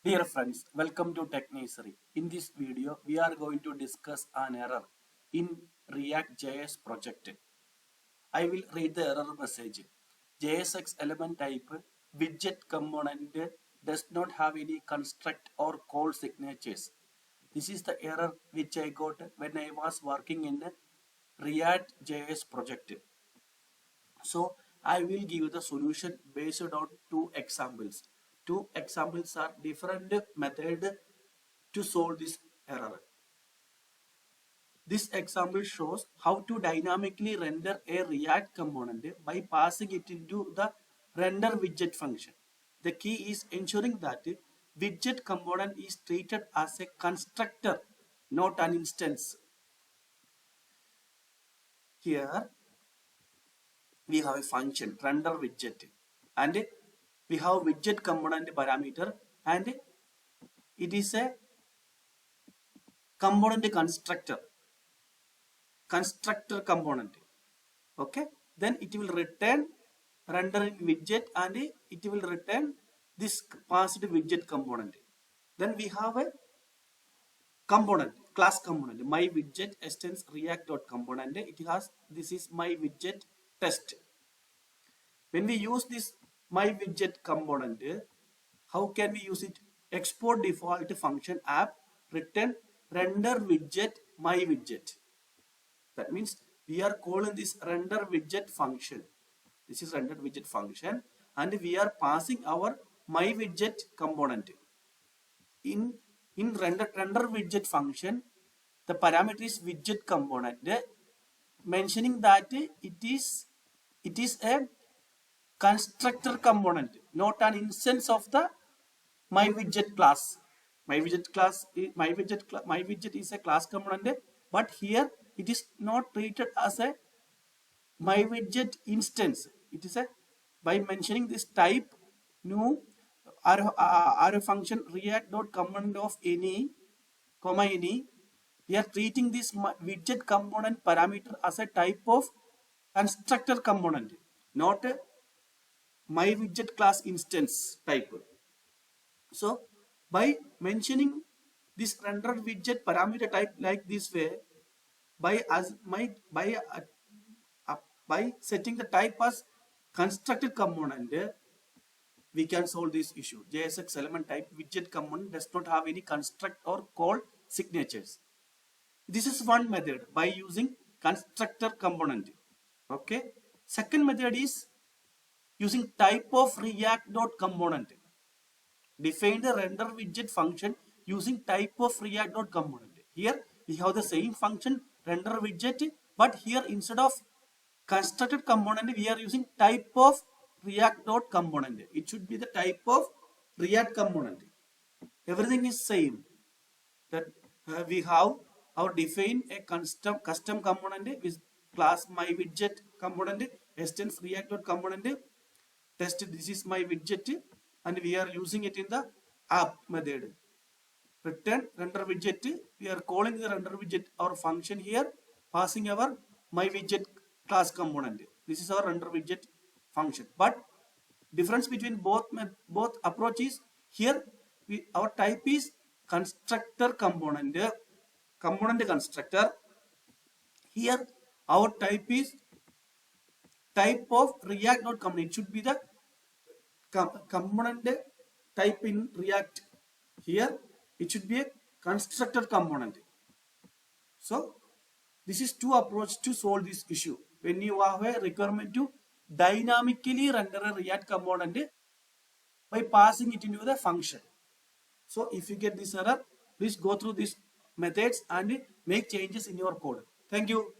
Dear friends, welcome to Tech Nursery. In this video, we are going to discuss an error in React.js project. I will read the error message. JSX element type widget component does not have any construct or call signatures. This is the error which I got when I was working in React.js project. So I will give the solution based on two examples. Two examples are different method to solve this error. This example shows how to dynamically render a React component by passing it into the renderWidget function. The key is ensuring that widget component is treated as a constructor, not an instance. Here we have a function renderWidget, and we have widget component parameter, and it is a component constructor component. Okay, then it will return rendering widget and it will return this passed widget component. Then we have a component, class component, my widget extends react.component. It has, this is my widget test. When we use this my widget component, how can we use it? Export default function app return render widget my widget. That means we are calling this render widget function. This is render widget function, and we are passing our my widget component. In render widget function, the parameter is widget component, mentioning that it is a constructor component, not an instance of the my widget class. My widget is a class component, but here it is not treated as a my widget instance. It is a, by mentioning this type new arrow function react.component of any comma any, we are treating this widget component parameter as a type of constructor component, not a my widget class instance type. So by mentioning this render widget parameter type like this way, by setting the type as constructed component, we can solve this issue. JSX element type widget component does not have any construct or call signatures. This is one method by using constructor component. Okay. Second method is using type of react.component. Define the render widget function using type of react.component. Here we have the same function render widget, but here instead of constructed component we are using type of react.component. It should be the type of react component. Everything is same. That we have our define a custom component with class my widget component extends react.component test. This is my widget, and we are using it in the app method. Return render widget. We are calling the render widget our function here, passing our my widget class component. This is our render widget function. But difference between both approaches, here our type is constructor component, constructor. Here our type is type of react.component. It should be the component type in React. Here it should be a constructor component. So this is two approaches to solve this issue. When you have a requirement to dynamically render a React component by passing it into the function. So if you get this error, please go through these methods and make changes in your code. Thank you.